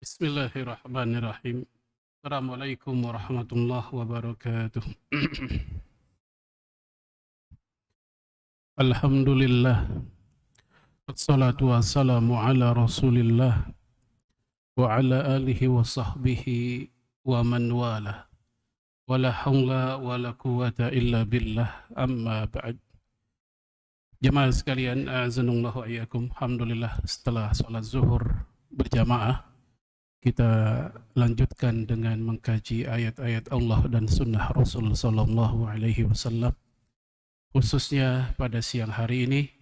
Bismillahirrahmanirrahim. Assalamualaikum warahmatullahi wabarakatuh. Alhamdulillah. Wassalatu wassalamu ala rasulillah wa ala alihi wa sahbihi wa man wala. Wala hawla wala quwata illa billah, amma ba'd. Jemaah sekalian, azanullahu ayyakum. Alhamdulillah, setelah sholat zuhur berjamaah, kita lanjutkan dengan mengkaji ayat-ayat Allah dan sunnah Rasul sallallahu alaihi wasallam. Khususnya pada siang hari ini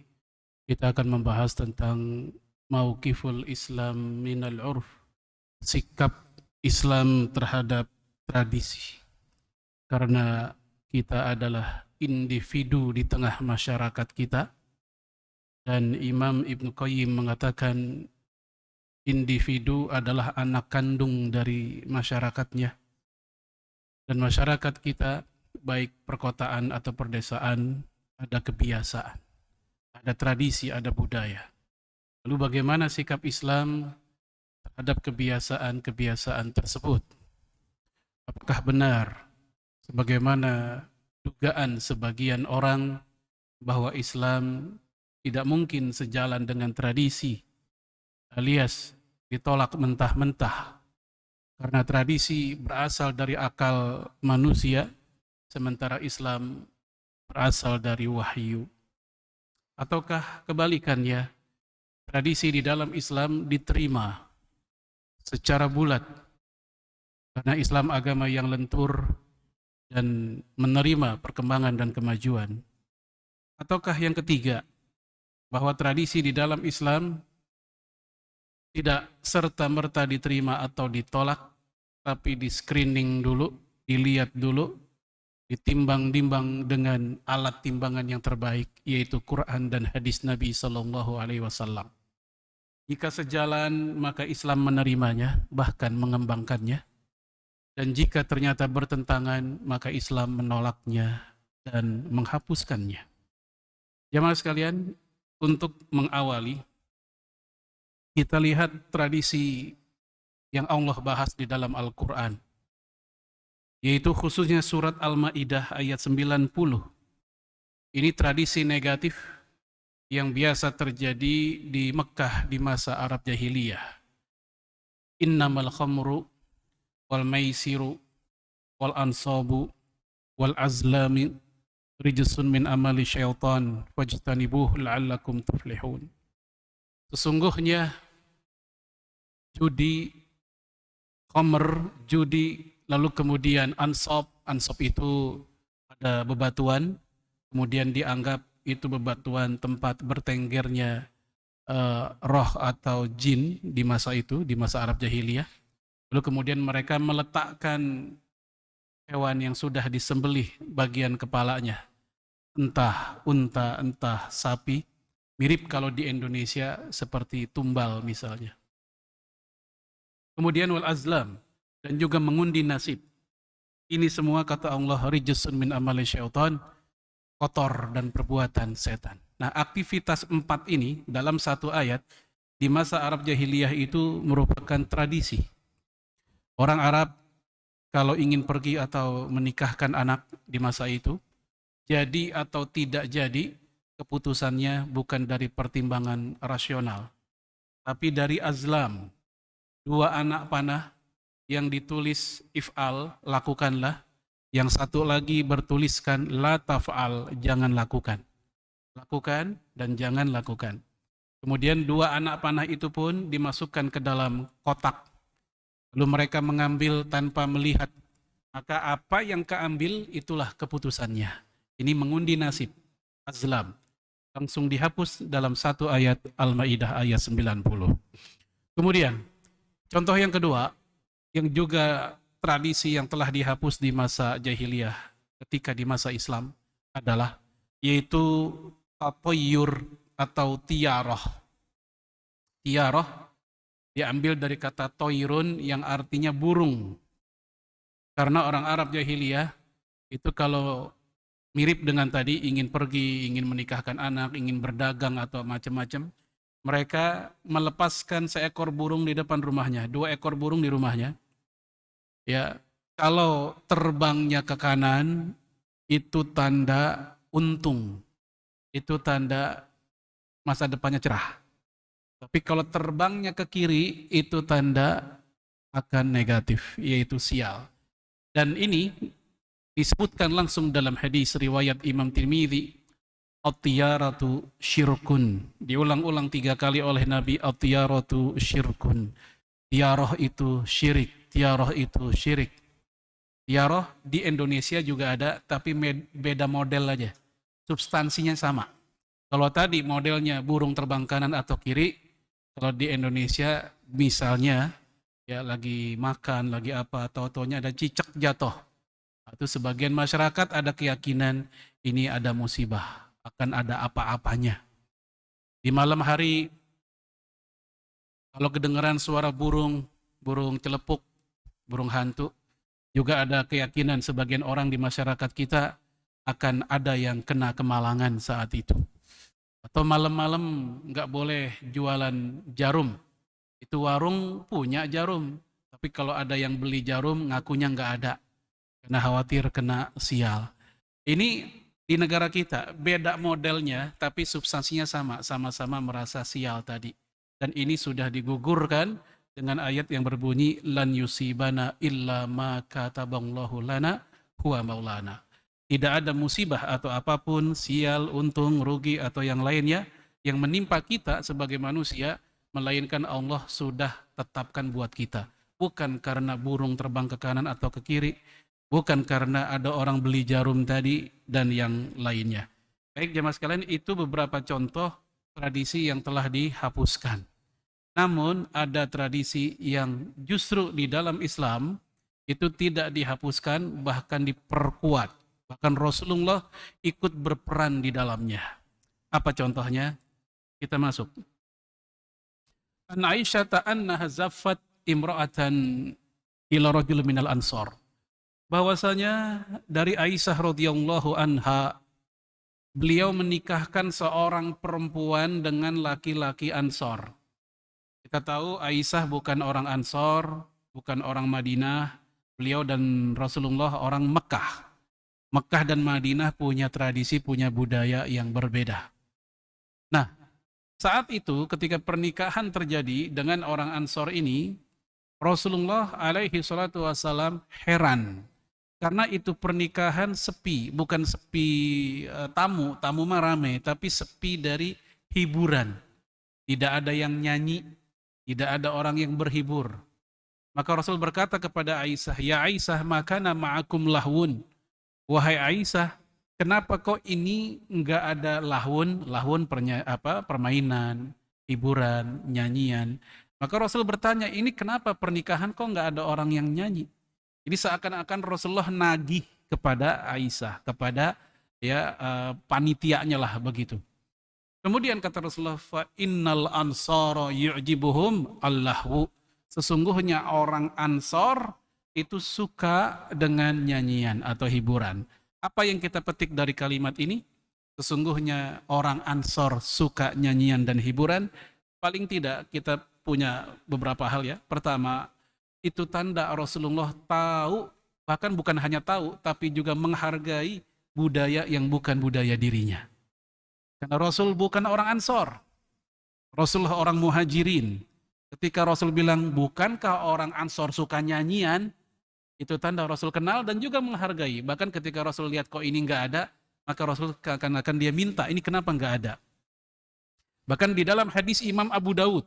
kita akan membahas tentang mauqiful Islam minal urf, sikap Islam terhadap tradisi. Karena kita adalah individu di tengah masyarakat kita, dan Imam Ibn Qayyim mengatakan individu adalah anak kandung dari masyarakatnya. Dan masyarakat kita, baik perkotaan atau perdesaan, ada kebiasaan, ada tradisi, ada budaya. Lalu bagaimana sikap Islam terhadap kebiasaan-kebiasaan tersebut? Apakah benar sebagaimana dugaan sebagian orang bahwa Islam tidak mungkin sejalan dengan tradisi, alias ditolak mentah-mentah karena tradisi berasal dari akal manusia, sementara Islam berasal dari wahyu? Ataukah kebalikannya, tradisi di dalam Islam diterima secara bulat karena Islam agama yang lentur dan menerima perkembangan dan kemajuan? Ataukah yang ketiga, bahwa tradisi di dalam Islam tidak serta-merta diterima atau ditolak, tapi di-screening dulu, dilihat dulu, ditimbang-timbang dengan alat timbangan yang terbaik, yaitu Quran dan hadis Nabi Sallallahu Alaihi Wasallam. Jika sejalan, maka Islam menerimanya, bahkan mengembangkannya. Dan jika ternyata bertentangan, maka Islam menolaknya dan menghapuskannya. Jamaah sekalian, untuk mengawali, kita lihat tradisi yang Allah bahas di dalam Al-Quran, yaitu khususnya surat Al-Ma'idah ayat 90. Ini tradisi negatif yang biasa terjadi di Mekah di masa Arab Jahiliyah. Innamal khamru wal maisiru wal ansabu wal azlami rijsun min amali syaitan fajtanibuhu la'allakum tuflihun. Sesungguhnya judi, khamr, judi, lalu kemudian ansab itu ada bebatuan, kemudian dianggap itu bebatuan tempat bertenggernya roh atau jin di masa itu, di masa Arab Jahiliyah. Lalu kemudian mereka meletakkan hewan yang sudah disembelih bagian kepalanya, entah unta, entah sapi, mirip kalau di Indonesia seperti tumbal misalnya. Kemudian wal azlam, dan juga mengundi nasib. Ini semua kata Allah rijsun min amali syaitan, kotor dan perbuatan setan. Nah, aktivitas 4 ini dalam satu ayat di masa Arab Jahiliyah itu merupakan tradisi. Orang Arab kalau ingin pergi atau menikahkan anak di masa itu, jadi atau tidak jadi, keputusannya bukan dari pertimbangan rasional, tapi dari azlam. 2 anak panah yang ditulis if'al, lakukanlah. Yang satu lagi bertuliskan la taf'al, jangan lakukan. Lakukan dan jangan lakukan. Kemudian 2 anak panah itu pun dimasukkan ke dalam kotak. Lalu mereka mengambil tanpa melihat. Maka apa yang keambil itulah keputusannya. Ini mengundi nasib, azlam. Langsung dihapus dalam satu ayat Al-Ma'idah ayat 90. Kemudian, contoh yang kedua, yang juga tradisi yang telah dihapus di masa jahiliyah ketika di masa Islam adalah, yaitu tatayyur atau tiarah. Tiarah diambil dari kata toirun yang artinya burung. Karena orang Arab jahiliyah itu kalau mirip dengan tadi, ingin pergi, ingin menikahkan anak, ingin berdagang atau macam-macam, Mereka melepaskan seekor burung di depan rumahnya, 2 ekor burung di rumahnya. Ya, kalau terbangnya ke kanan itu tanda untung, itu tanda masa depannya cerah. Tapi kalau terbangnya ke kiri itu tanda akan negatif, yaitu sial. Dan ini disebutkan langsung dalam hadis riwayat Imam Tirmidzi, at-tiyaratu syirkun. Diulang-ulang 3 kali oleh Nabi, at-tiyaratu syirkun. Tiaroh itu syirik, tiaroh itu syirik. Tiaroh di Indonesia juga ada, tapi beda model aja. Substansinya sama. Kalau tadi modelnya burung terbang kanan atau kiri, kalau di Indonesia misalnya ya lagi makan, lagi apa, tahu-taunya ada cicak jatuh. Itu sebagian masyarakat ada keyakinan ini ada musibah, akan ada apa-apanya. Di malam hari kalau kedengaran suara burung, burung celepuk, burung hantu, juga ada keyakinan sebagian orang di masyarakat kita akan ada yang kena kemalangan saat itu. Atau malam-malam nggak boleh jualan jarum. Itu warung punya jarum, tapi kalau ada yang beli jarum ngakunya nggak ada, karena khawatir kena sial. Ini di negara kita beda modelnya, tapi substansinya sama, sama-sama merasa sial tadi. Dan ini sudah digugurkan dengan ayat yang berbunyi lan yusibana illa ma kataballahu lana huwa maulana. Tidak ada musibah atau apapun, sial, untung, rugi atau yang lainnya yang menimpa kita sebagai manusia, melainkan Allah sudah tetapkan buat kita. Bukan karena burung terbang ke kanan atau ke kiri, bukan karena ada orang beli jarum tadi dan yang lainnya. Baik jemaah sekalian, itu beberapa contoh tradisi yang telah dihapuskan. Namun ada tradisi yang justru di dalam Islam itu tidak dihapuskan, bahkan diperkuat. Bahkan Rasulullah ikut berperan di dalamnya. Apa contohnya? Kita masuk. An Aisyah ta'annaha zaffat imra'atan ila rajul minal ansar. Bahwasanya dari Aisyah radhiyallahu anha, beliau menikahkan seorang perempuan dengan laki-laki Ansor. Kita tahu Aisyah bukan orang Ansor, bukan orang Madinah. Beliau dan Rasulullah orang Mekah. Mekah dan Madinah punya tradisi, punya budaya yang berbeda. Nah, saat itu ketika pernikahan terjadi dengan orang Ansor ini, Rasulullah alaihi salatu wassalam heran. Karena itu pernikahan sepi, bukan sepi tamu mah rame, tapi sepi dari hiburan. Tidak ada yang nyanyi, tidak ada orang yang berhibur. Maka Rasul berkata kepada Aisyah, "Ya Aisyah, makana ma'akum lahwun." Wahai Aisyah, kenapa kok ini enggak ada lahwun? Lahwun permainan, hiburan, nyanyian. Maka Rasul bertanya, ini kenapa pernikahan kok enggak ada orang yang nyanyi? Ini seakan-akan Rasulullah nagih kepada Aisyah, kepada panitianya lah begitu. Kemudian kata Rasulullah, fa innal ansara yu'jibuhum allahu. Sesungguhnya orang Ansor itu suka dengan nyanyian atau hiburan. Apa yang kita petik dari kalimat ini? Sesungguhnya orang Ansor suka nyanyian dan hiburan. Paling tidak kita punya beberapa hal ya. Pertama, itu tanda Rasulullah tahu, bahkan bukan hanya tahu, tapi juga menghargai budaya yang bukan budaya dirinya. Karena Rasul bukan orang Ansor, Rasulullah orang Muhajirin. Ketika Rasul bilang, bukankah orang Ansor suka nyanyian, itu tanda Rasul kenal dan juga menghargai. Bahkan ketika Rasul lihat kok ini nggak ada, maka Rasul akan dia minta, ini kenapa nggak ada. Bahkan di dalam hadis Imam Abu Daud,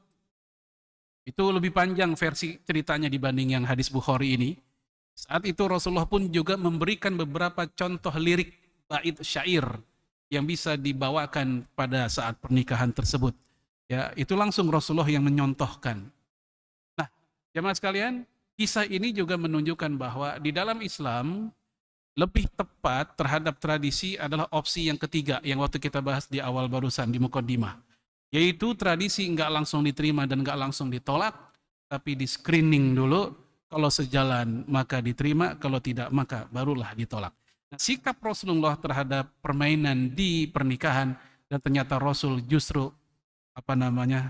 itu lebih panjang versi ceritanya dibanding yang hadis Bukhari ini. Saat itu Rasulullah pun juga memberikan beberapa contoh lirik bait syair yang bisa dibawakan pada saat pernikahan tersebut. Ya, itu langsung Rasulullah yang menyontohkan. Nah, jemaah sekalian, kisah ini juga menunjukkan bahwa di dalam Islam lebih tepat terhadap tradisi adalah opsi yang ketiga yang waktu kita bahas di awal barusan di Muqaddimah. Yaitu tradisi nggak langsung diterima dan nggak langsung ditolak, tapi di screening dulu, kalau sejalan maka diterima, kalau tidak maka barulah ditolak. Nah, sikap Rasulullah terhadap permainan di pernikahan, dan ternyata Rasul justru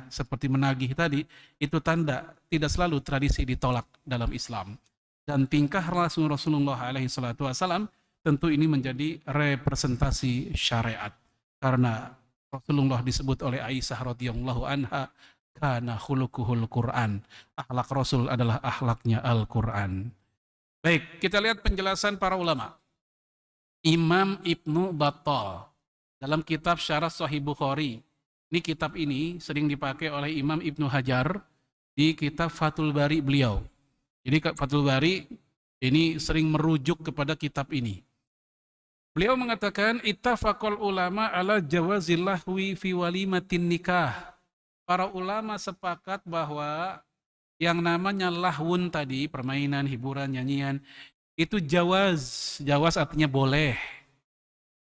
seperti menagih tadi, itu tanda tidak selalu tradisi ditolak dalam Islam. Dan tingkah Rasulullah alaihi salatu wasallam tentu ini menjadi representasi syariat. Karena Rasulullah disebut oleh Aisyah radhiyallahu anha, kana khuluquhul Quran. Akhlak Rasul adalah akhlaknya Al-Quran. Baik, kita lihat penjelasan para ulama. Imam Ibnu Battal dalam kitab Syarah Sahih Bukhari. Ini kitab ini sering dipakai oleh Imam Ibnu Hajar di kitab Fathul Bari beliau. Jadi Fathul Bari ini sering merujuk kepada kitab ini. Beliau mengatakan ittafaqal ulama ala jawazil lahwi fi walimatin nikah. Para ulama sepakat bahwa yang namanya lahwun tadi, permainan, hiburan, nyanyian, itu jawaz. Jawaz artinya boleh.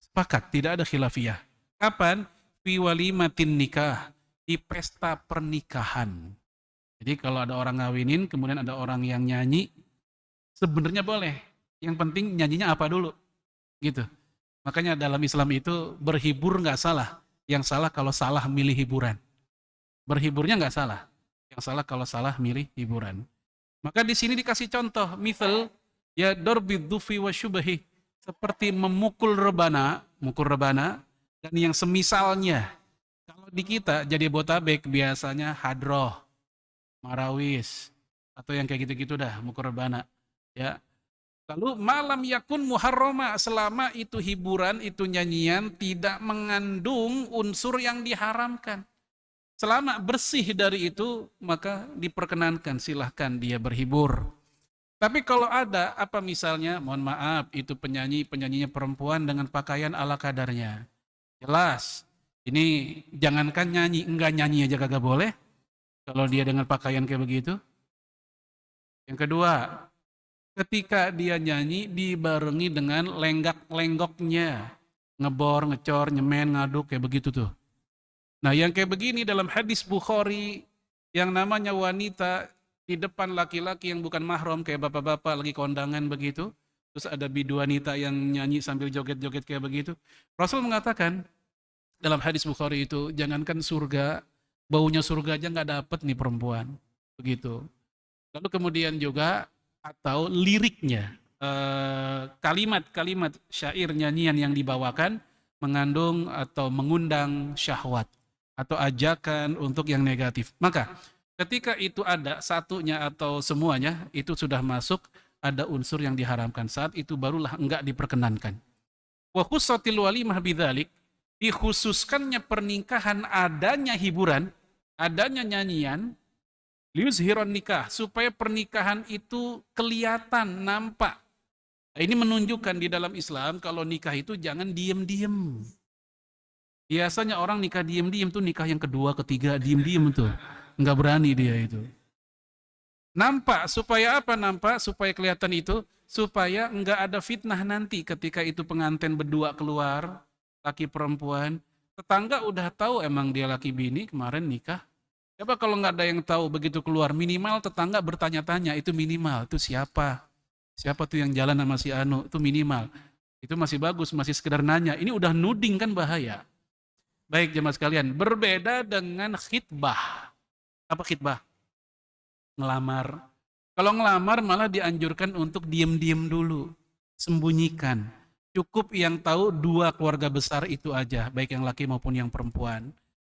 Sepakat, tidak ada khilafiyah. Kapan? Fi walimatin nikah, di pesta pernikahan. Jadi kalau ada orang ngawinin, kemudian ada orang yang nyanyi, sebenarnya boleh. Yang penting nyanyinya apa dulu, gitu. Makanya dalam Islam itu berhibur nggak salah. Yang salah kalau salah milih hiburan. Berhiburnya nggak salah. Yang salah kalau salah milih hiburan. Maka di sini dikasih contoh, misal ya dorbid dufi wa syubahi, seperti memukul rebana, dan yang semisalnya. Kalau di kita jadi Botabek biasanya hadroh, marawis, atau yang kayak gitu-gitu dah, mukul rebana. Ya. Lalu malam yakun muharrama, selama itu hiburan, itu nyanyian tidak mengandung unsur yang diharamkan. Selama bersih dari itu, maka diperkenankan, silahkan dia berhibur. Tapi kalau ada, apa misalnya, mohon maaf, itu penyanyinya perempuan dengan pakaian ala kadarnya. Jelas, ini jangankan nyanyi, enggak nyanyi aja kagak boleh, kalau dia dengan pakaian kayak begitu. Yang kedua, ketika dia nyanyi dibarengi dengan lenggak-lenggoknya, ngebor, ngecor, nyemen, ngaduk, kayak begitu tuh. Nah yang kayak begini dalam hadis Bukhari, yang namanya wanita di depan laki-laki yang bukan mahram, kayak bapak-bapak lagi kondangan begitu, terus ada bidu wanita yang nyanyi sambil joget-joget kayak begitu. Rasul mengatakan dalam hadis Bukhari itu, jangankan surga, baunya surga aja nggak dapet nih perempuan, begitu. Lalu kemudian juga atau liriknya, kalimat-kalimat syair nyanyian yang dibawakan mengandung atau mengundang syahwat atau ajakan untuk yang negatif. Maka ketika itu ada satunya atau semuanya, itu sudah masuk ada unsur yang diharamkan. Saat itu barulah enggak diperkenankan. Wa khussatil walimah bidzalik, dikhususkannya pernikahan adanya hiburan, adanya nyanyian, liuzhiron nikah, supaya pernikahan itu kelihatan, nampak. Ini menunjukkan di dalam Islam kalau nikah itu jangan diem-diem. Biasanya orang nikah diem-diem tuh nikah yang kedua, ketiga, diem-diem tuh. Enggak berani dia itu. Nampak, supaya apa nampak? Supaya kelihatan itu, supaya enggak ada fitnah nanti ketika itu pengantin berdua keluar, laki perempuan, tetangga udah tahu emang dia laki bini kemarin nikah. Coba kalau nggak ada yang tahu begitu keluar, minimal tetangga bertanya-tanya, itu minimal, itu siapa? Siapa tuh yang jalan sama si Anu? Itu minimal. Itu masih bagus, masih sekedar nanya. Ini udah nuding kan bahaya. Baik jemaah sekalian, berbeda dengan khitbah. Apa khitbah? Ngelamar. Kalau ngelamar malah dianjurkan untuk diem-diem dulu, sembunyikan. Cukup yang tahu dua keluarga besar itu aja, baik yang laki maupun yang perempuan.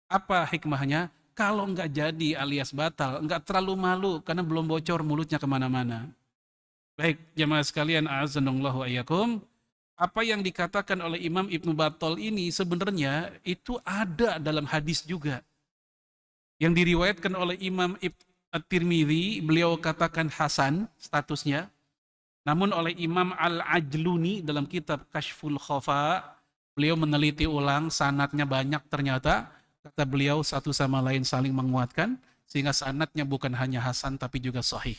Apa hikmahnya? Kalau nggak jadi alias batal, nggak terlalu malu karena belum bocor mulutnya kemana-mana. Baik, jemaah sekalian, a'azzanallahu ayyakum. Apa yang dikatakan oleh Imam Ibnu Battal ini sebenarnya itu ada dalam hadis juga. Yang diriwayatkan oleh Imam At-Tirmidzi, beliau katakan hasan statusnya. Namun oleh Imam Al-Ajluni dalam kitab Kashful Khafa, beliau meneliti ulang, sanadnya banyak ternyata. Kata beliau satu sama lain saling menguatkan, sehingga sanadnya bukan hanya hasan tapi juga sahih.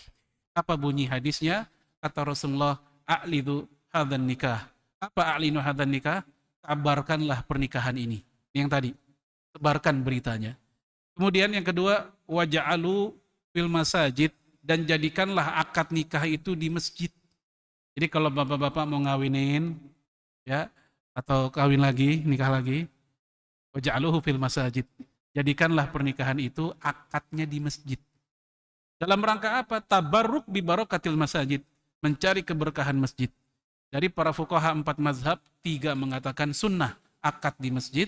Apa bunyi hadisnya? Kata Rasulullah, a'lidu hadzan nikah. Apa a'linu hadzan nikah? Kabarkanlah pernikahan ini. Yang tadi, sebarkan beritanya. Kemudian yang kedua, waja'alu fil masajid, dan jadikanlah akad nikah itu di masjid. Jadi kalau bapak-bapak mau ngawinin, ya, atau kawin lagi, nikah lagi, waja'aluhu fil masajid. Jadikanlah pernikahan itu akadnya di masjid. Dalam rangka apa? Tabarruk bi barakatil masajid, mencari keberkahan masjid. Dari para fuqaha 4 mazhab, 3 mengatakan sunnah akad di masjid,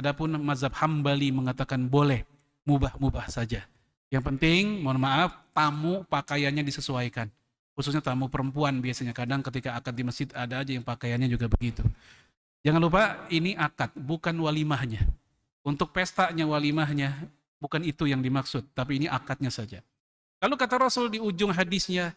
adapun mazhab Hambali mengatakan boleh, mubah-mubah saja. Yang penting, mohon maaf, tamu pakaiannya disesuaikan. Khususnya tamu perempuan biasanya, kadang ketika akad di masjid ada aja yang pakaiannya juga begitu. Jangan lupa, ini akad, bukan walimahnya. Untuk pestanya, walimahnya, bukan itu yang dimaksud, tapi ini akadnya saja. Lalu kata Rasul di ujung hadisnya,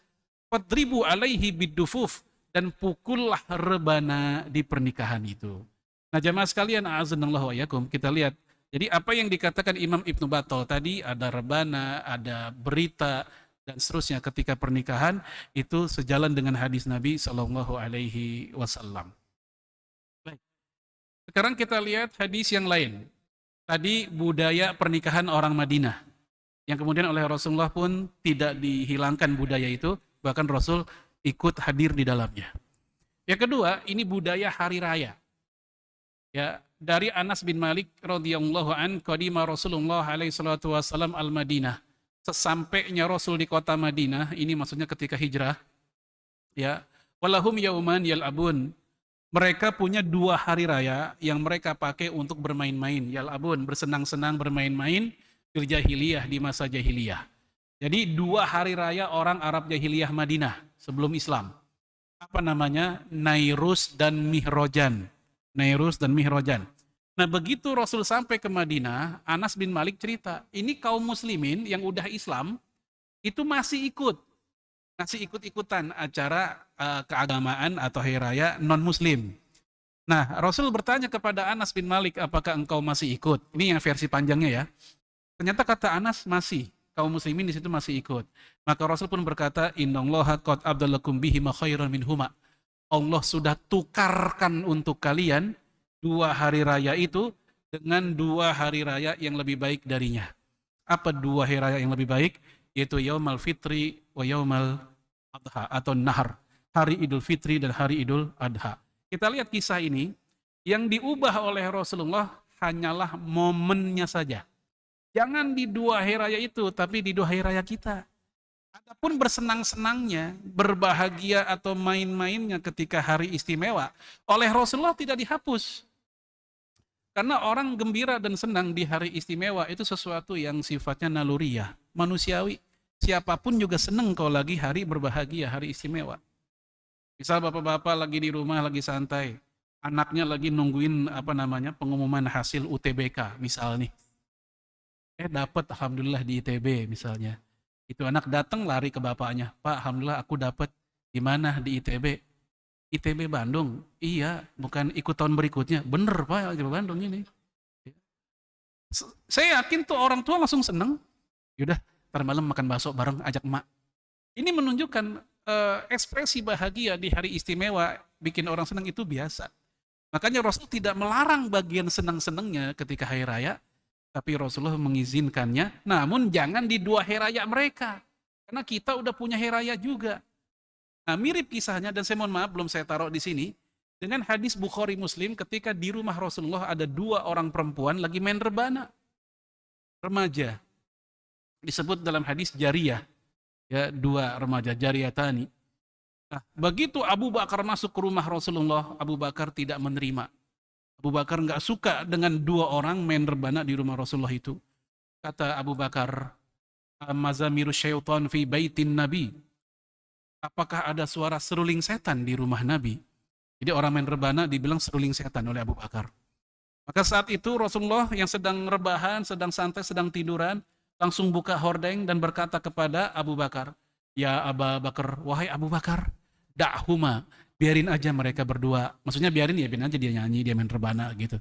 "Fadribu alaihi bidufuf," dan pukullah rebana di pernikahan itu. Nah, jamaah sekalian, a'azanallahu wa iyyakum, kita lihat. Jadi apa yang dikatakan Imam Ibnu Battal tadi, ada rebana, ada berita, dan seterusnya ketika pernikahan, itu sejalan dengan hadis Nabi Shallallahu Alaihi Wasallam. Baik. Sekarang kita lihat hadis yang lain. Tadi budaya pernikahan orang Madinah, yang kemudian oleh Rasulullah pun tidak dihilangkan budaya itu, bahkan Rasul ikut hadir di dalamnya. Yang kedua, ini budaya hari raya. Ya, dari Anas bin Malik radhiyallahu an, qadima Rasulullah alaihi salatu wasallam al-Madinah. Sesampainya Rasul di kota Madinah, ini maksudnya ketika hijrah, ya, walahum yauman yal'abun. Mereka punya 2 hari raya yang mereka pakai untuk bermain-main, yal'abun, bersenang-senang, bermain-main fil jahiliyah, di masa jahiliyah. Jadi 2 hari raya orang Arab jahiliyah Madinah sebelum Islam. Apa namanya? Nairus dan Mihrojan. Nairus dan Mihrojan. Nah, begitu Rasul sampai ke Madinah, Anas bin Malik cerita, ini kaum muslimin yang udah Islam itu masih ikut-ikutan acara keagamaan atau hari raya non-muslim. Nah, Rasul bertanya kepada Anas bin Malik, apakah engkau masih ikut? Ini yang versi panjangnya ya. Ternyata kata Anas, masih. Kaum muslimin di situ masih ikut. Maka Rasul pun berkata, innallaha qad abdalakum bihi ma khairan minhuma. Allah sudah tukarkan untuk kalian 2 hari raya itu dengan 2 hari raya yang lebih baik darinya. Apa 2 hari raya yang lebih baik? Yaitu Yaumal Fitri wa Yaumal Adha atau Nahar. Hari Idul Fitri dan hari Idul Adha. Kita lihat kisah ini, yang diubah oleh Rasulullah hanyalah momennya saja. Jangan di 2 hari raya itu, tapi di 2 hari raya kita. Adapun bersenang-senangnya, berbahagia atau main-mainnya ketika hari istimewa, oleh Rasulullah tidak dihapus. Karena orang gembira dan senang di hari istimewa itu sesuatu yang sifatnya naluriah, manusiawi. Siapapun juga senang kalau lagi hari berbahagia, hari istimewa. Misal bapak-bapak lagi di rumah, lagi santai, anaknya lagi nungguin pengumuman hasil UTBK misal nih. Dapat alhamdulillah di ITB misalnya. Itu anak datang lari ke bapaknya, "Pak, alhamdulillah aku dapat." Di mana? Di ITB. ITB Bandung. Iya, bukan ikut tahun berikutnya. Bener Pak, ITB Bandung ini. Saya yakin tuh orang tua langsung seneng. Yaudah, ntar malam makan bakso bareng, ajak emak. Ini menunjukkan ekspresi bahagia di hari istimewa, bikin orang senang itu biasa. Makanya Rasul tidak melarang bagian senang-senangnya ketika hari raya, tapi Rasulullah mengizinkannya, namun jangan di 2 hari raya mereka. Karena kita udah punya hari raya juga. Nah, mirip kisahnya, dan saya mohon maaf belum saya taruh di sini, dengan hadis Bukhari Muslim ketika di rumah Rasulullah ada 2 orang perempuan lagi main rebana. Remaja. Disebut dalam hadis jariyah. Ya, 2 remaja, jariyatani. Nah, begitu Abu Bakar masuk ke rumah Rasulullah, Abu Bakar tidak menerima. Abu Bakar nggak suka dengan 2 orang main rebana di rumah Rasulullah itu. Kata Abu Bakar, mazamiru syaitan fi baitin Nabi. Apakah ada suara seruling setan di rumah Nabi? Jadi orang main rebana dibilang seruling setan oleh Abu Bakar. Maka saat itu Rasulullah yang sedang rebahan, sedang santai, sedang tiduran, langsung buka hordeng dan berkata kepada Abu Bakar, "Ya Abu Bakar, wahai Abu Bakar, da'huma, biarin aja mereka berdua." Maksudnya biarin aja dia nyanyi, dia main rebana gitu.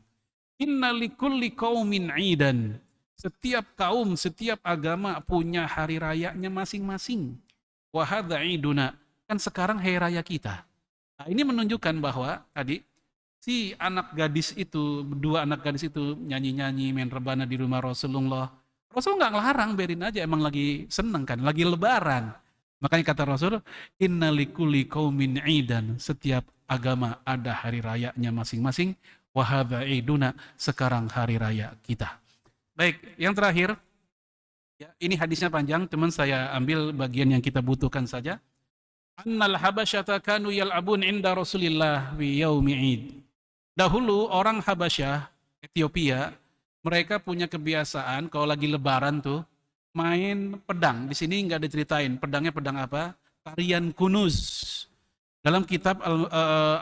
Inna likulli qaumin 'idan. Setiap kaum, setiap agama punya hari rayanya masing-masing. Wa hadza 'iduna. Kan sekarang hari raya kita. Nah, ini menunjukkan bahwa tadi si 2 anak gadis itu nyanyi-nyanyi, main rebana di rumah Rasulullah. Rasul nggak ngelarang, biarin aja, emang lagi seneng kan, lagi lebaran. Makanya kata Rasul, inna likulli qaumin 'idan. Setiap agama ada hari rayanya masing-masing. Wa hadza 'iduna, sekarang hari raya kita. Baik, yang terakhir, ya, ini hadisnya panjang, teman saya ambil bagian yang kita butuhkan saja. Annal habasyata kanu yal'abun inda Rasulillah fi yaumi Id. Dahulu orang Habasyah, Ethiopia, mereka punya kebiasaan kalau lagi lebaran tuh main pedang. Di sini nggak diceritain pedangnya pedang apa? Tarian kunuz. Dalam kitab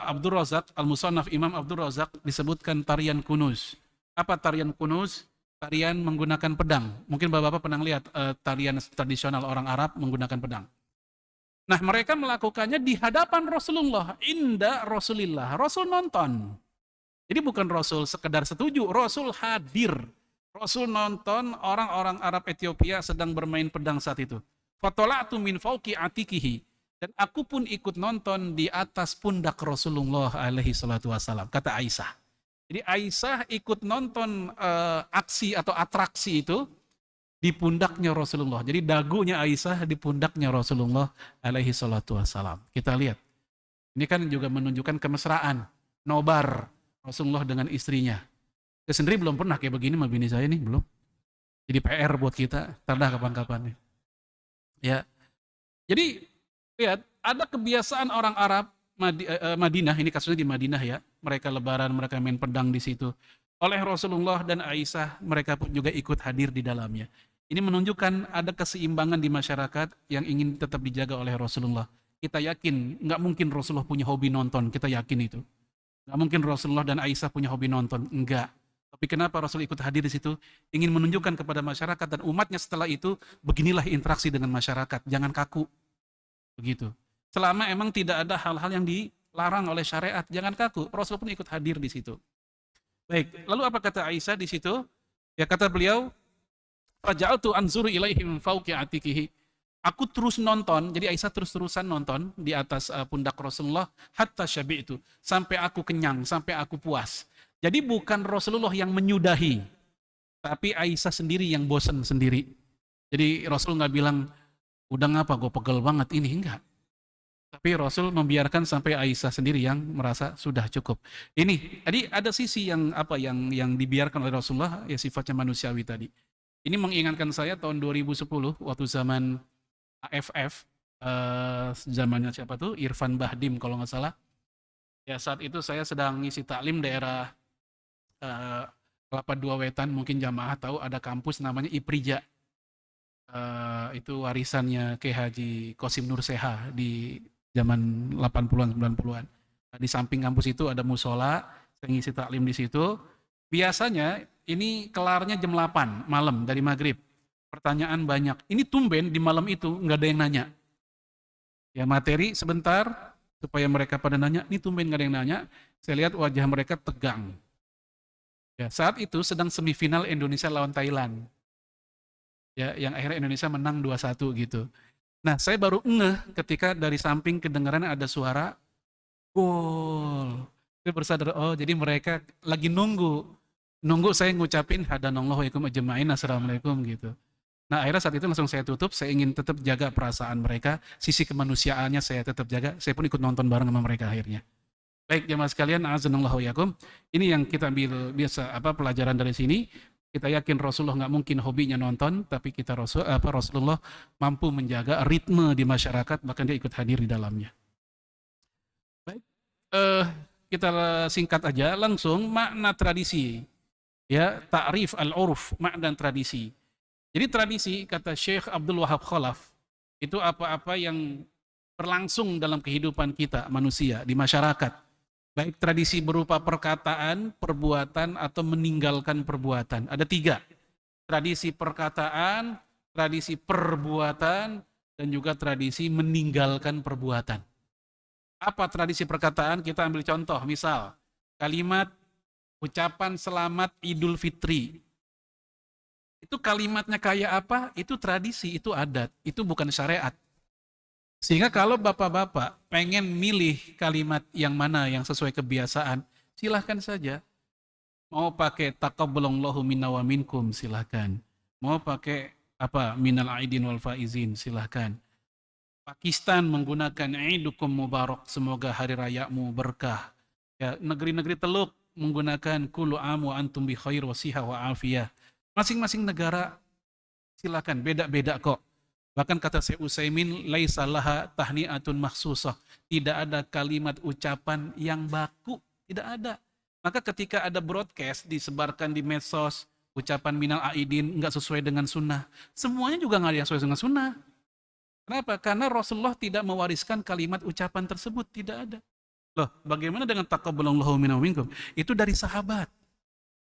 Abdul Razak, Al-Musannaf Imam Abdul Razak disebutkan tarian kunuz. Apa tarian kunuz? Tarian menggunakan pedang. Mungkin bapak-bapak pernah lihat tarian tradisional orang Arab menggunakan pedang. Nah, mereka melakukannya di hadapan Rasulullah, inda Rasulillah. Rasul nonton. Jadi bukan Rasul sekedar setuju, Rasul hadir. Rasul nonton orang-orang Arab Ethiopia sedang bermain pedang saat itu. Fatola'tu min fauqi atikihi. Dan aku pun ikut nonton di atas pundak Rasulullah alaihi salatu wassalam, kata Aisyah. Jadi Aisyah ikut nonton aksi atau atraksi itu di pundaknya Rasulullah. Jadi dagunya Aisyah di pundaknya Rasulullah alaihi salatu wassalam. Kita lihat. Ini kan juga menunjukkan kemesraan, nobar Rasulullah dengan istrinya. Saya sendiri belum pernah kayak begini sama bini saya nih, belum. Jadi PR buat kita, tanda kapan-kapan nih. Ya. Jadi lihat, ada kebiasaan orang Arab Madinah, ini kasusnya di Madinah ya. Mereka lebaran, mereka main pedang di situ. Oleh Rasulullah dan Aisyah, mereka pun juga ikut hadir di dalamnya. Ini menunjukkan ada keseimbangan di masyarakat yang ingin tetap dijaga oleh Rasulullah. Kita yakin, nggak mungkin Rasulullah punya hobi nonton, kita yakin itu. Nggak mungkin Rasulullah dan Aisyah punya hobi nonton, enggak. Tapi kenapa Rasul ikut hadir di situ? Ingin menunjukkan kepada masyarakat dan umatnya setelah itu, beginilah interaksi dengan masyarakat, jangan kaku. Begitu. Selama emang tidak ada hal-hal yang dilarang oleh syariat, jangan kaku. Rasul pun ikut hadir di situ. Baik, lalu apa kata Aisyah di situ? Ya kata beliau, faja'altu anzuru ilaihim fauqi atikihi. Aku terus nonton, jadi Aisyah terus-terusan nonton di atas pundak Rasulullah hatta syabi'tu, sampai aku kenyang, sampai aku puas. Jadi bukan Rasulullah yang menyudahi, tapi Aisyah sendiri yang bosan sendiri. Jadi Rasul nggak bilang, udah ngapa gue pegel banget ini, enggak. Tapi Rasul membiarkan sampai Aisyah sendiri yang merasa sudah cukup. Ini, tadi ada sisi yang apa yang dibiarkan oleh Rasulullah, ya sifatnya manusiawi tadi. Ini mengingatkan saya tahun 2010 waktu zaman AFF, zamannya siapa tuh? Irfan Bahdim kalau nggak salah. Ya saat itu saya sedang ngisi taklim daerah Kelapa Dua Wetan, mungkin jamaah tahu ada kampus namanya Iprija. Itu warisannya Kiai Haji Qasim Nur Seha di zaman 80-an 90-an. Di samping kampus itu ada musola, saya ngisi taklim di situ. Biasanya ini kelarnya jam 8 malam dari maghrib. Pertanyaan banyak. Ini tumben di malam itu nggak ada yang nanya. Ya materi sebentar supaya mereka pada nanya. Ini tumben nggak ada yang nanya. Saya lihat wajah mereka tegang. Ya saat itu sedang semifinal Indonesia lawan Thailand. Ya yang akhirnya Indonesia menang 2-1 gitu. Nah saya baru ngeh ketika dari samping kedengaran ada suara gol. Saya bersadar, oh jadi mereka lagi nunggu saya ngucapin hadanallahu wa iyakum ajmain, assalamualaikum gitu. Nah akhirnya saat itu langsung saya tutup, saya ingin tetap jaga perasaan mereka, sisi kemanusiaannya saya tetap jaga, saya pun ikut nonton bareng sama mereka akhirnya. Baik jemaah sekalian, azanallahu yakum. Ini yang kita ambil biasa pelajaran dari sini. Kita yakin Rasulullah nggak mungkin hobinya nonton, tapi Rasulullah mampu menjaga ritme di masyarakat, bahkan dia ikut hadir di dalamnya. Baik, kita singkat aja langsung makna tradisi. Ya, ta'rif al-urf, makna tradisi. Jadi tradisi, kata Syekh Abdul Wahab Khalaf, itu apa-apa yang berlangsung dalam kehidupan kita, manusia, di masyarakat. Baik tradisi berupa perkataan, perbuatan, atau meninggalkan perbuatan. Ada 3. Tradisi perkataan, tradisi perbuatan, dan juga tradisi meninggalkan perbuatan. Apa tradisi perkataan? Kita ambil contoh, misal, kalimat ucapan selamat Idul Fitri. Itu kalimatnya kayak apa? Itu tradisi, itu adat, itu bukan syariat. Sehingga kalau bapak-bapak pengen milih kalimat yang mana yang sesuai kebiasaan, silahkan saja. Mau pakai taqabbalallahu minna wa minkum, silahkan. Mau pakai minal aidin wal faizin, silahkan. Pakistan menggunakan Aidukum Mubarak, semoga hari rayamu berkah. Ya, negeri-negeri Teluk menggunakan kullu am wa antum bi khair wa siha wa afiyah. Masing-masing negara silakan, beda-beda kok. Bahkan kata Syekh Utsaimin, laisa laha tahni'atun makhsusah. Tidak ada kalimat ucapan yang baku, tidak ada. Maka ketika ada broadcast disebarkan di medsos, ucapan minal aidin nggak sesuai dengan sunnah, semuanya juga nggak ada yang sesuai dengan sunnah. Kenapa? Karena Rasulullah tidak mewariskan kalimat ucapan tersebut, tidak ada. Loh, bagaimana dengan taqabbalallahu minna wa minkum? Itu dari sahabat.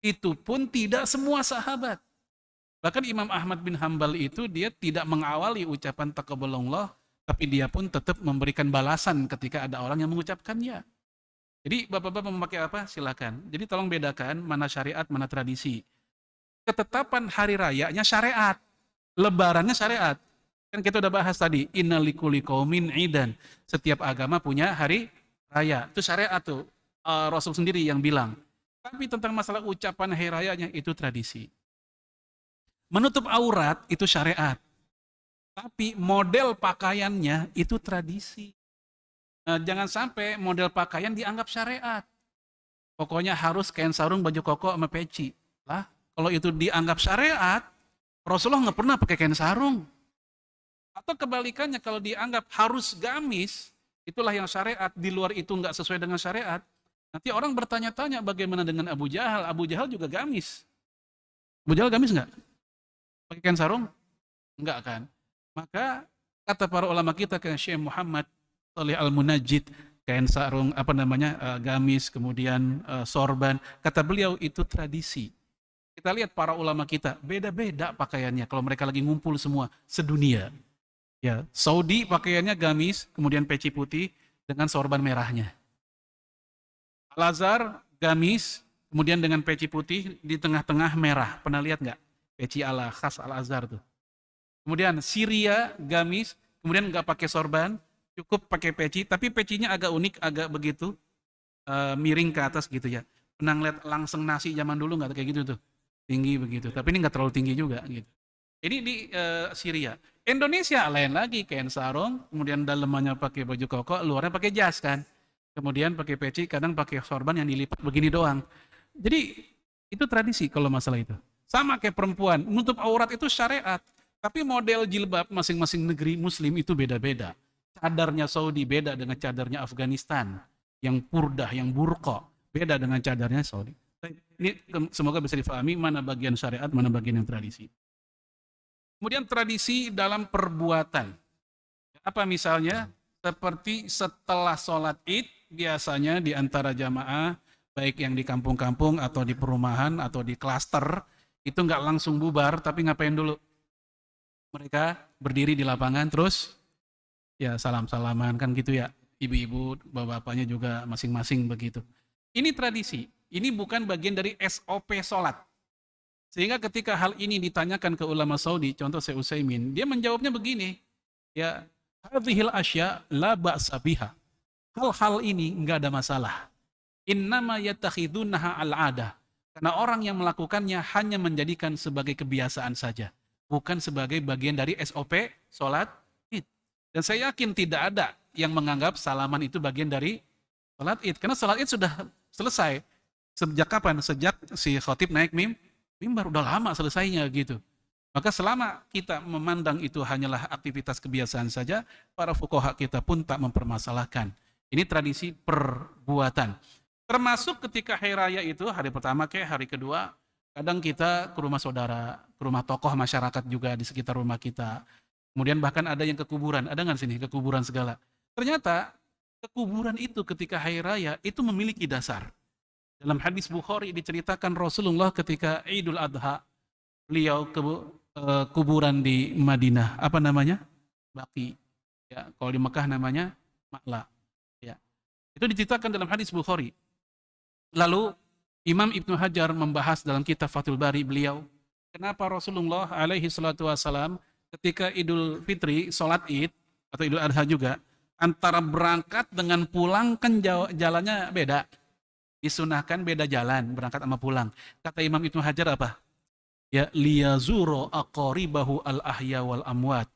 Itu pun tidak semua sahabat. Bahkan Imam Ahmad bin Hambal itu dia tidak mengawali ucapan taqabbalallah, tapi dia pun tetap memberikan balasan ketika ada orang yang mengucapkannya. Jadi bapak-bapak memakai apa? Silakan. Jadi tolong bedakan mana syariat, mana tradisi. Ketetapan hari rayanya syariat, lebarannya syariat. Kan kita udah bahas tadi, innalikulli qaumin idan. Setiap agama punya hari raya. Itu syariat tuh. Rasul sendiri yang bilang. Tapi tentang masalah ucapan hari rayanya itu tradisi. Menutup aurat itu syariat. Tapi model pakaiannya itu tradisi. Nah, jangan sampai model pakaian dianggap syariat. Pokoknya harus kain sarung, baju koko, sama peci. Lah, kalau itu dianggap syariat, Rasulullah nggak pernah pakai kain sarung. Atau kebalikannya, kalau dianggap harus gamis, itulah yang syariat, di luar itu nggak sesuai dengan syariat. Nanti orang bertanya-tanya bagaimana dengan Abu Jahal. Abu Jahal juga gamis. Abu Jahal gamis nggak? Pakai kain sarung? Enggak kan? Maka kata para ulama kita, kayak Syekh Muhammad Shalih Al-Munajjid, kain sarung, gamis, kemudian sorban. Kata beliau itu tradisi. Kita lihat para ulama kita, beda-beda pakaiannya kalau mereka lagi ngumpul semua sedunia. Ya, Saudi pakaiannya gamis, kemudian peci putih dengan sorban merahnya. Al-Azhar gamis, kemudian dengan peci putih di tengah-tengah merah. Pernah lihat nggak? Peci ala khas Al-Azhar tuh. Kemudian Syria gamis, kemudian nggak pakai sorban, cukup pakai peci, tapi pecinya agak unik, agak begitu miring ke atas gitu ya. Pernah lihat langseng nasi zaman dulu nggak kayak gitu tuh, tinggi begitu. Tapi ini nggak terlalu tinggi juga gitu. Ini di Syria. Indonesia lain lagi, kain sarung, kemudian dalamannya pakai baju koko, luarnya pakai jas kan. Kemudian pakai peci, kadang pakai sorban yang dilipat begini doang. Jadi itu tradisi kalau masalah itu. Sama kayak perempuan, menutup aurat itu syariat. Tapi model jilbab masing-masing negeri muslim itu beda-beda. Cadarnya Saudi beda dengan cadarnya Afghanistan. Yang purdah, yang burqa. Beda dengan cadarnya Saudi. Ini semoga bisa difahami mana bagian syariat, mana bagian yang tradisi. Kemudian tradisi dalam perbuatan. Apa misalnya? Seperti setelah sholat id, biasanya di antara jamaah, baik yang di kampung-kampung atau di perumahan atau di klaster, itu nggak langsung bubar, tapi ngapain dulu? Mereka berdiri di lapangan, terus ya salam-salaman, kan gitu ya. Ibu-ibu, bapak-bapaknya juga masing-masing begitu. Ini tradisi, ini bukan bagian dari SOP sholat. Sehingga ketika hal ini ditanyakan ke ulama Saudi, contoh Syekh Utsaimin, dia menjawabnya begini, ya, hadhil asya la ba'sa biha. Hal-hal ini enggak ada masalah. Innama yattakhidhunaha al-'adah. Karena orang yang melakukannya hanya menjadikan sebagai kebiasaan saja, bukan sebagai bagian dari SOP sholat id. Dan saya yakin tidak ada yang menganggap salaman itu bagian dari sholat id, karena sholat id sudah selesai. Sejak kapan? Sejak si khotib naik mimbar, udah lama selesainya gitu. Maka selama kita memandang itu hanyalah aktivitas kebiasaan saja, para fuqaha kita pun tak mempermasalahkan. Ini tradisi perbuatan. Termasuk ketika hari raya itu, hari pertama kayak hari kedua, kadang kita ke rumah saudara, ke rumah tokoh masyarakat juga di sekitar rumah kita. Kemudian bahkan ada yang ke kuburan, ada nggak sini ke kuburan segala. Ternyata ke kuburan itu ketika hari raya itu memiliki dasar. Dalam hadis Bukhari diceritakan Rasulullah ketika Idul Adha, beliau ke kuburan di Madinah, apa namanya? Baqi. Ya, kalau di Mekah namanya Ma'la. Ya. Itu diceritakan dalam hadis Bukhari. Lalu Imam Ibnu Hajar membahas dalam kitab Fathul Bari beliau, kenapa Rasulullah alaihi salatu wassalam ketika Idul Fitri, sholat Id atau Idul Adha juga, antara berangkat dengan pulang kan jalannya beda. Disunahkan beda jalan, berangkat sama pulang. Kata Imam Ibnu Hajar apa? Ya, liyazuro aqaribahu al-ahya wal amwat.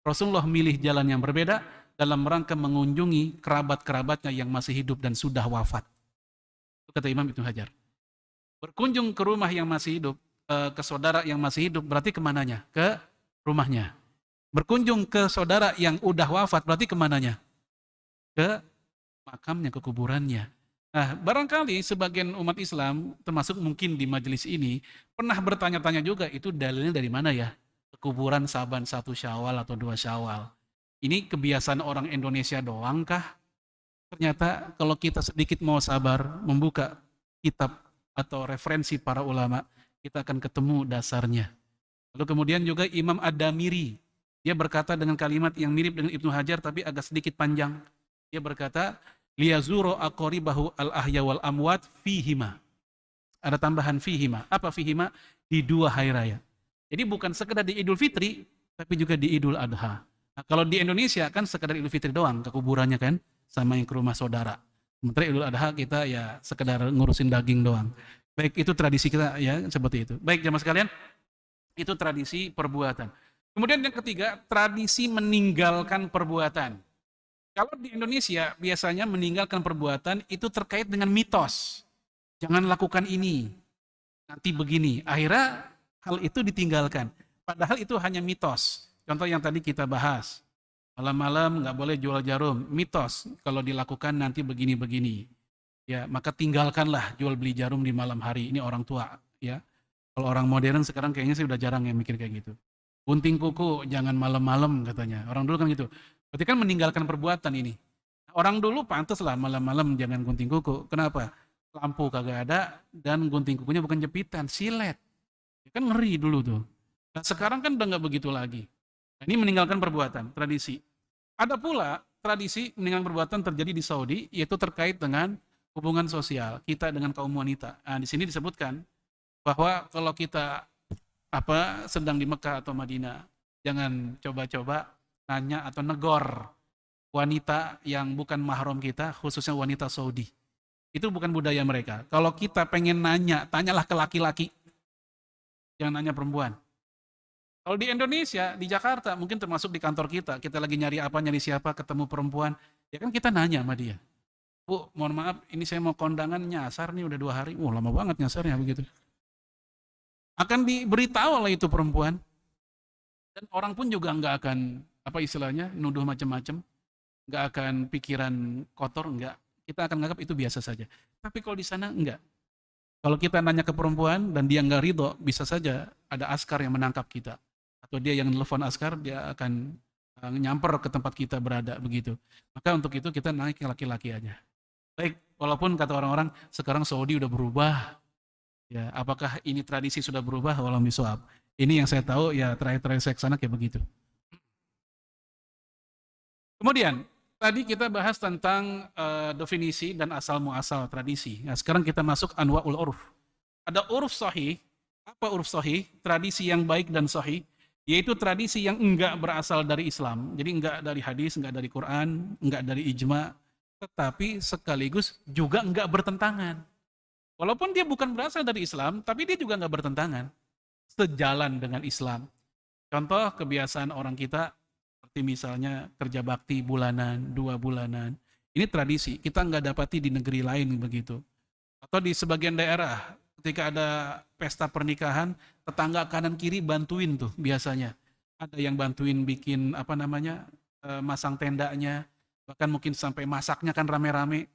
Rasulullah milih jalan yang berbeda dalam rangka mengunjungi kerabat-kerabatnya yang masih hidup dan sudah wafat. Itu kata Imam Ibnu Hajar. Berkunjung ke rumah yang masih hidup, ke saudara yang masih hidup, berarti kemananya? Ke rumahnya. Berkunjung ke saudara yang udah wafat, berarti kemananya? Ke makamnya, ke kuburannya. Nah, barangkali sebagian umat Islam, termasuk mungkin di majelis ini, pernah bertanya-tanya juga, itu dalilnya dari mana ya? Kuburan Saban 1 Syawal atau 2 Syawal. Ini kebiasaan orang Indonesia doang kah? Ternyata kalau kita sedikit mau sabar, membuka kitab atau referensi para ulama, kita akan ketemu dasarnya. Lalu kemudian juga Imam Ad-Damiri, dia berkata dengan kalimat yang mirip dengan Ibnu Hajar tapi agak sedikit panjang. Dia berkata, liyazuro aqoribahu al-ahya wal amwat fihima. Ada tambahan fihima. Apa fihima? Di 2 hari raya. Jadi bukan sekedar di Idul Fitri, tapi juga di Idul Adha. Nah, kalau di Indonesia kan sekedar Idul Fitri doang, ke kuburannya kan, sama yang ke rumah saudara. Sementara Idul Adha kita ya sekedar ngurusin daging doang. Baik, itu tradisi kita ya seperti itu. Baik jamaah sekalian, itu tradisi perbuatan. Kemudian yang ketiga, tradisi meninggalkan perbuatan. Kalau di Indonesia biasanya meninggalkan perbuatan itu terkait dengan mitos. Jangan lakukan ini, nanti begini. Akhirnya hal itu ditinggalkan. Padahal itu hanya mitos. Contoh yang tadi kita bahas. Malam-malam nggak boleh jual jarum. Mitos. Kalau dilakukan nanti begini-begini. Ya, maka tinggalkanlah jual beli jarum di malam hari. Ini orang tua. Ya, kalau orang modern sekarang kayaknya sih udah jarang yang mikir kayak gitu. Gunting kuku jangan malam-malam katanya. Orang dulu kan gitu. Berarti kan meninggalkan perbuatan ini. Orang dulu pantas lah malam-malam jangan gunting kuku. Kenapa? Lampu kagak ada dan gunting kukunya bukan jepitan, silet. Kan ngeri dulu tuh. Nah, sekarang kan udah nggak begitu lagi. Nah, ini meninggalkan perbuatan, tradisi. Ada pula tradisi meninggalkan perbuatan terjadi di Saudi, yaitu terkait dengan hubungan sosial kita dengan kaum wanita. Nah, di sini disebutkan bahwa kalau kita sedang di Mekah atau Madinah, jangan coba-coba nanya atau negor wanita yang bukan mahram kita, khususnya wanita Saudi. Itu bukan budaya mereka. Kalau kita pengen nanya, tanyalah ke laki-laki, jangan nanya perempuan. Kalau di Indonesia, di Jakarta, mungkin termasuk di kantor kita lagi nyari apa, nyari siapa, ketemu perempuan, ya kan kita nanya sama dia. Bu, mohon maaf, ini saya mau kondangan nyasar nih udah 2 hari. Lama banget nyasarnya begitu. Akan diberitahu oleh itu perempuan. Dan orang pun juga nggak akan, nuduh macam-macam. Nggak akan pikiran kotor, nggak. Kita akan menganggap itu biasa saja. Tapi kalau di sana, enggak. Kalau kita nanya ke perempuan dan dia nggak ridho, bisa saja ada askar yang menangkap kita. Atau dia yang telepon askar, dia akan nyamper ke tempat kita berada begitu. Maka untuk itu kita naik ke laki-laki aja. Baik, walaupun kata orang-orang sekarang Saudi udah berubah. Ya, apakah ini tradisi sudah berubah? Walau miswab. Ini yang saya tahu ya terakhir-terakhir saya kesana kayak begitu. Kemudian tadi kita bahas tentang definisi dan asal muasal tradisi. Nah, sekarang kita masuk anwa'ul urf. Ada urf sahih. Apa urf sahih? Tradisi yang baik dan sahih, yaitu tradisi yang enggak berasal dari Islam. Jadi enggak dari hadis, enggak dari Quran, enggak dari ijma, tetapi sekaligus juga enggak bertentangan. Walaupun dia bukan berasal dari Islam, tapi dia juga enggak bertentangan. Sejalan dengan Islam. Contoh kebiasaan orang kita, seperti misalnya kerja bakti bulanan, 2 bulanan. Ini tradisi, kita nggak dapati di negeri lain begitu. Atau di sebagian daerah, ketika ada pesta pernikahan, tetangga kanan kiri bantuin tuh biasanya. Ada yang bantuin bikin masang tendanya, bahkan mungkin sampai masaknya kan rame-rame.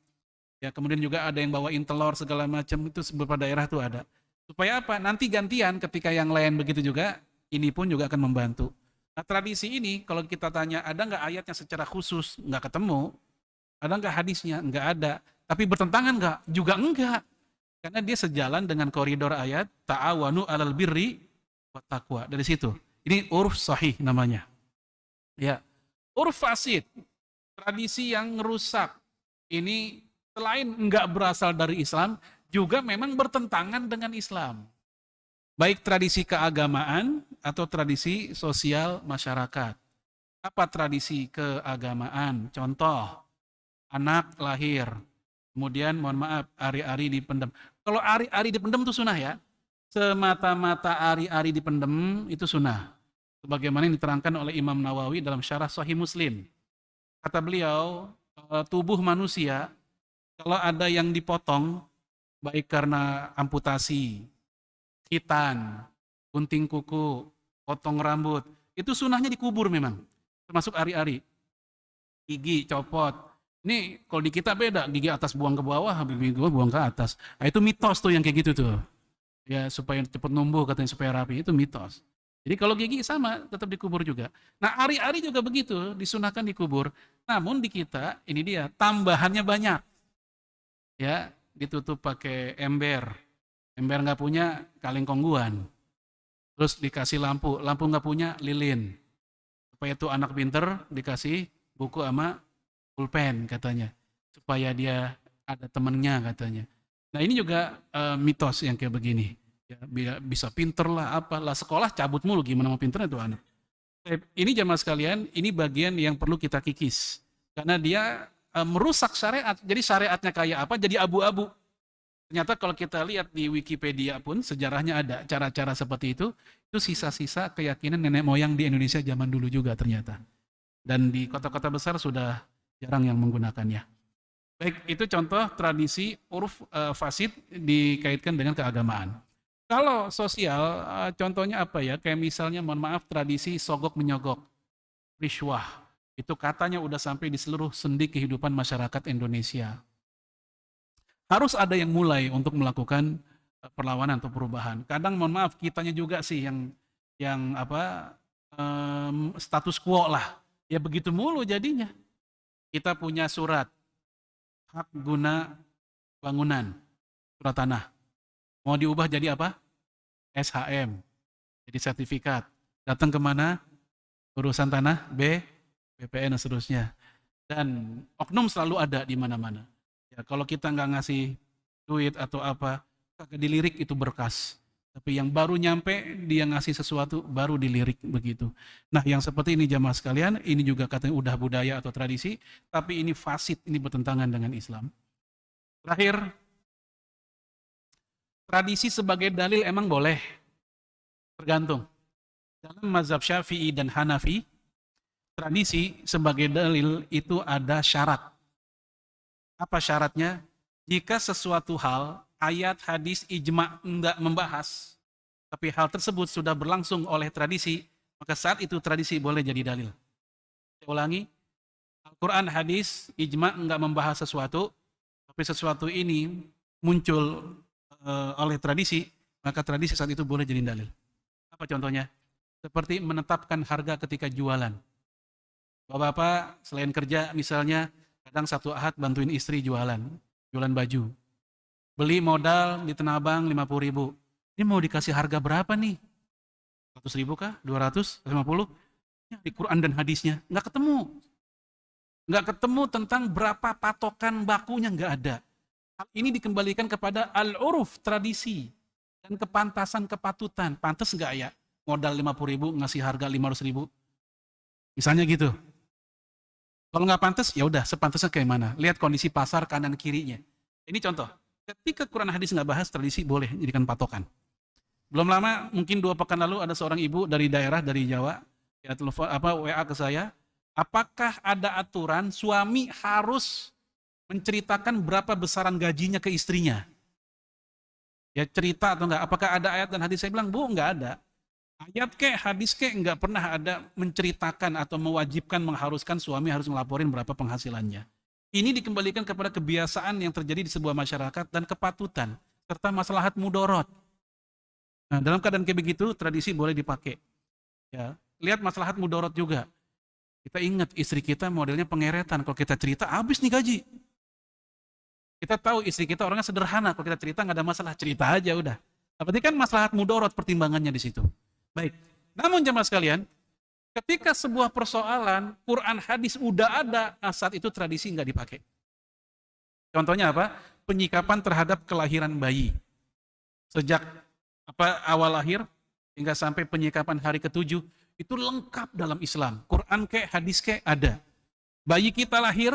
Ya, kemudian juga ada yang bawain telur segala macam, itu beberapa daerah tuh ada. Supaya apa? Nanti gantian ketika yang lain begitu juga, ini pun juga akan membantu. Nah, tradisi ini kalau kita tanya ada nggak ayatnya secara khusus, nggak ketemu. Ada nggak hadisnya? Nggak ada. Tapi bertentangan nggak? Juga enggak. Karena dia sejalan dengan koridor ayat ta'awanu 'alal birri wat taqwa. Dari situ. Ini urf sahih namanya. Ya. Urf fasid, tradisi yang merusak. Ini selain enggak berasal dari Islam, juga memang bertentangan dengan Islam. Baik tradisi keagamaan atau tradisi sosial masyarakat. Apa tradisi keagamaan? Contoh, anak lahir, kemudian mohon maaf, ari-ari dipendam. Kalau ari-ari dipendam itu sunnah ya. Semata-mata ari-ari dipendam itu sunnah. Sebagaimana yang diterangkan oleh Imam Nawawi dalam Syarah Sahih Muslim. Kata beliau, tubuh manusia kalau ada yang dipotong, baik karena amputasi, khitan, gunting kuku, potong rambut. Itu sunnahnya dikubur memang. Termasuk ari-ari. Gigi copot. Ini kalau di kita beda, gigi atas buang ke bawah, gigi bawah buang ke atas. Nah, itu mitos tuh yang kayak gitu tuh. Ya supaya cepat numbuh katanya supaya rapi, itu mitos. Jadi kalau gigi sama tetap dikubur juga. Nah, ari-ari juga begitu, disunahkan dikubur. Namun di kita ini dia tambahannya banyak. Ya, ditutup pakai ember. Ember nggak punya kaleng kongguan. Terus dikasih lampu, lampu nggak punya lilin. Supaya itu anak pinter dikasih buku sama pulpen katanya. Supaya dia ada temennya katanya. Nah ini juga mitos yang kayak begini. Ya, bisa pinter lah, apalah sekolah cabut mulu gimana mau pinter itu anak. Ini jamaah sekalian, ini bagian yang perlu kita kikis. Karena dia merusak syariat. Jadi syariatnya kayak apa? Jadi abu-abu. Ternyata kalau kita lihat di Wikipedia pun sejarahnya ada cara-cara seperti itu sisa-sisa keyakinan nenek moyang di Indonesia zaman dulu juga ternyata. Dan di kota-kota besar sudah jarang yang menggunakannya. Baik, itu contoh tradisi uruf fasid dikaitkan dengan keagamaan. Kalau sosial, contohnya apa ya? Kayak misalnya, mohon maaf, tradisi sogok menyogok, rishwah. Itu katanya udah sampai di seluruh sendi kehidupan masyarakat Indonesia. Harus ada yang mulai untuk melakukan perlawanan atau perubahan. Kadang mohon maaf kitanya juga sih yang status quo lah. Ya begitu mulu jadinya. Kita punya surat hak guna bangunan, surat tanah. Mau diubah jadi apa? SHM. Jadi sertifikat. Datang kemana? Urusan tanah, BPN dan seterusnya. Dan oknum selalu ada di mana-mana. Ya, kalau kita nggak ngasih duit atau apa, kagak dilirik itu berkas. Tapi yang baru nyampe, dia ngasih sesuatu, baru dilirik begitu. Nah yang seperti ini jamaah sekalian, ini juga katanya udah budaya atau tradisi, tapi ini fasid, ini bertentangan dengan Islam. Terakhir, tradisi sebagai dalil emang boleh, tergantung. Dalam mazhab Syafi'i dan Hanafi, tradisi sebagai dalil itu ada syarat. Apa syaratnya? Jika sesuatu hal, ayat, hadis, ijma' enggak membahas, tapi hal tersebut sudah berlangsung oleh tradisi, maka saat itu tradisi boleh jadi dalil. Saya ulangi, Al-Quran, hadis, ijma' enggak membahas sesuatu, tapi sesuatu ini muncul oleh tradisi, maka tradisi saat itu boleh jadi dalil. Apa contohnya? Seperti menetapkan harga ketika jualan. Bapak-bapak selain kerja misalnya, kadang Sabtu Ahad bantuin istri jualan baju. Beli modal di Tanah Abang 50.000. Ini mau dikasih harga berapa nih? 100.000 kah? 200? 150? Ya, di Quran dan hadisnya. Nggak ketemu. Nggak ketemu tentang berapa patokan bakunya, nggak ada. Hal ini dikembalikan kepada al-uruf, tradisi. Dan kepantasan, kepatutan. Pantas nggak ya? Modal 50.000 ngasih harga 500.000. Misalnya gitu. Kalau nggak pantas, ya udah sepantasnya kayak mana. Lihat kondisi pasar kanan kirinya. Ini contoh. Ketika Quran hadis nggak bahas, tradisi boleh jadikan patokan. Belum lama, mungkin 2 pekan lalu ada seorang ibu dari daerah, dari Jawa, ya telepon WA ke saya. Apakah ada aturan suami harus menceritakan berapa besaran gajinya ke istrinya? Ya cerita atau enggak? Apakah ada ayat dan hadis? Saya bilang, Bu, enggak ada. Ayat kek, hadis kek, enggak pernah ada menceritakan atau mewajibkan, mengharuskan suami harus ngelaporin berapa penghasilannya. Ini dikembalikan kepada kebiasaan yang terjadi di sebuah masyarakat dan kepatutan, serta maslahat mudorot. Nah, dalam keadaan kayak begitu, tradisi boleh dipakai. Ya, lihat maslahat mudorot juga. Kita ingat istri kita modelnya pengeretan, kalau kita cerita habis nih gaji. Kita tahu istri kita orangnya sederhana, kalau kita cerita nggak ada masalah, cerita aja udah. Berarti kan maslahat mudorot pertimbangannya di situ. Baik, namun jemaah sekalian, ketika sebuah persoalan, Quran hadis udah ada, saat itu tradisi nggak dipakai. Contohnya apa? Penyikapan terhadap kelahiran bayi. Sejak awal lahir hingga sampai penyikapan hari ke-7, itu lengkap dalam Islam. Quran kek, hadis kek ada. Bayi kita lahir,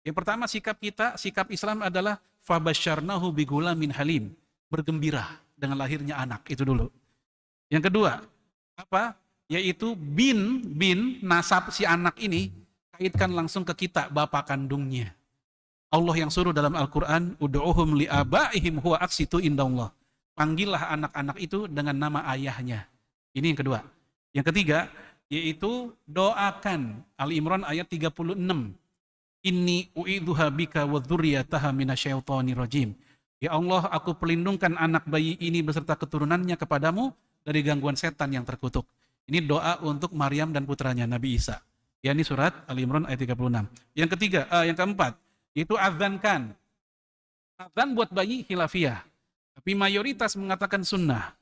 yang pertama sikap Islam adalah fabasyarnahu bigulamin halim, bergembira dengan lahirnya anak, itu dulu. Yang kedua, apa? Yaitu bin nasab si anak ini kaitkan langsung ke kita, bapak kandungnya. Allah yang suruh dalam Al-Quran, ud'uhum li'abaihim huwa aqsitu indallah. Panggillah anak-anak itu dengan nama ayahnya. Ini yang kedua. Yang ketiga, yaitu doakan. Ali Imran ayat 36. Inni u'idzuha bika wa dzurriyyataha minasyaitonir rajim. Ya Allah, aku pelindungkan anak bayi ini beserta keturunannya kepadamu dari gangguan setan yang terkutuk. Ini doa untuk Maryam dan putranya Nabi Isa. Ya, ini surat Ali Imran ayat 36. Yang keempat, yaitu azankan. Azan buat bayi khilafiyah. Tapi mayoritas mengatakan sunnah.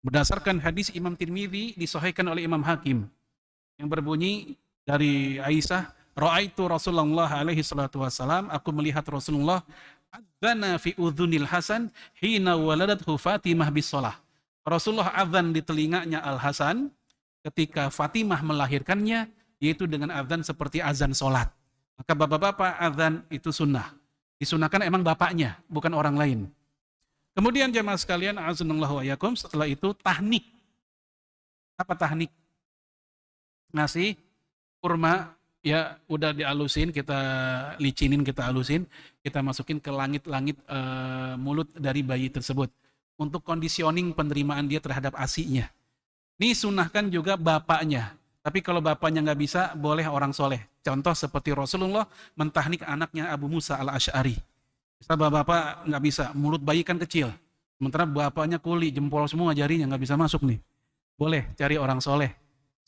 Berdasarkan hadis Imam Tirmidzi disahihkan oleh Imam Hakim yang berbunyi dari Aisyah, ra'aitu Rasulullah alaihi salatu wasalam, aku melihat Rasulullah adzana fi udhunil Hasan hina waladathu Fatimah bis shalah. Rasulullah azan di telinganya Al Hasan ketika Fatimah melahirkannya, yaitu dengan azan seperti azan salat. Maka bapak-bapak, azan itu sunnah. Disunahkan emang bapaknya, bukan orang lain. Kemudian jemaah sekalian, azanallahu wa yakum, setelah itu tahnik. Apa tahnik? Ngasih kurma, ya udah dialusin, kita licinin, kita alusin, kita masukin ke langit-langit mulut dari bayi tersebut untuk conditioning penerimaan dia terhadap asinya. Ini sunahkan juga bapaknya. Tapi kalau bapaknya nggak bisa, boleh orang soleh. Contoh seperti Rasulullah mentahnik anaknya Abu Musa al-Asy'ari. Bisa bapak nggak bisa, mulut bayi kan kecil. Sementara bapaknya kuli, jempol semua jarinya nggak bisa masuk nih. Boleh cari orang soleh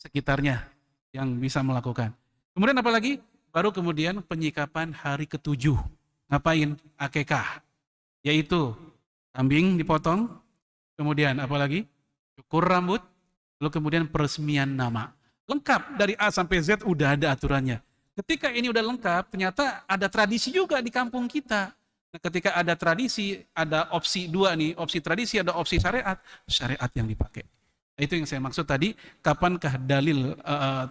sekitarnya yang bisa melakukan. Kemudian apa lagi? Baru kemudian penyikapan hari ke-7. Ngapain? Akekah. Yaitu kambing dipotong, kemudian apa lagi? Cukur rambut, lalu kemudian peresmian nama. Lengkap dari A sampai Z udah ada aturannya. Ketika ini udah lengkap, ternyata ada tradisi juga di kampung kita. Nah, ketika ada tradisi, ada opsi dua nih, opsi tradisi, ada opsi syariat, syariat yang dipakai. Nah, itu yang saya maksud tadi, kapankah dalil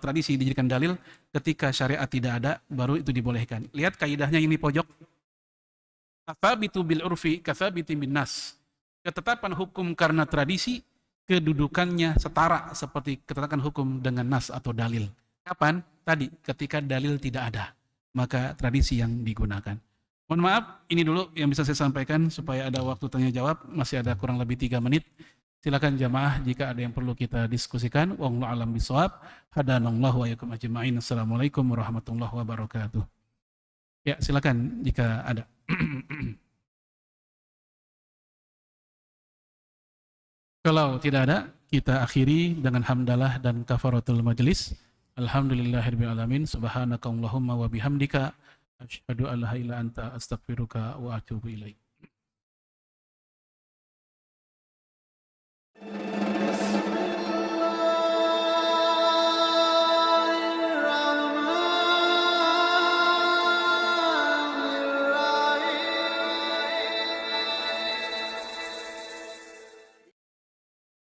tradisi dijadikan dalil, ketika syariat tidak ada, baru itu dibolehkan. Lihat kaidahnya ini pojok. Katsabitu bil urfi, katsabiti bin nas. Ketetapan hukum karena tradisi, kedudukannya setara seperti ketetapan hukum dengan nas atau dalil. Kapan? Tadi, ketika dalil tidak ada, maka tradisi yang digunakan. Mohon maaf, ini dulu yang bisa saya sampaikan supaya ada waktu tanya jawab, masih ada kurang lebih 3 menit. Silakan jamaah jika ada yang perlu kita diskusikan. Wallahu a'lam bishawab. Hadanallahu wa iyyakum ajma'in. Assalamualaikum warahmatullahi wabarakatuh. Ya, silakan jika ada. Kalau tidak ada, kita akhiri dengan hamdalah dan kafaratul majlis. Alhamdulillahirabbil alamin. Subhanakallahumma wa bihamdika asyhadu an la ilaha illa anta astaghfiruka wa atubu ilaik.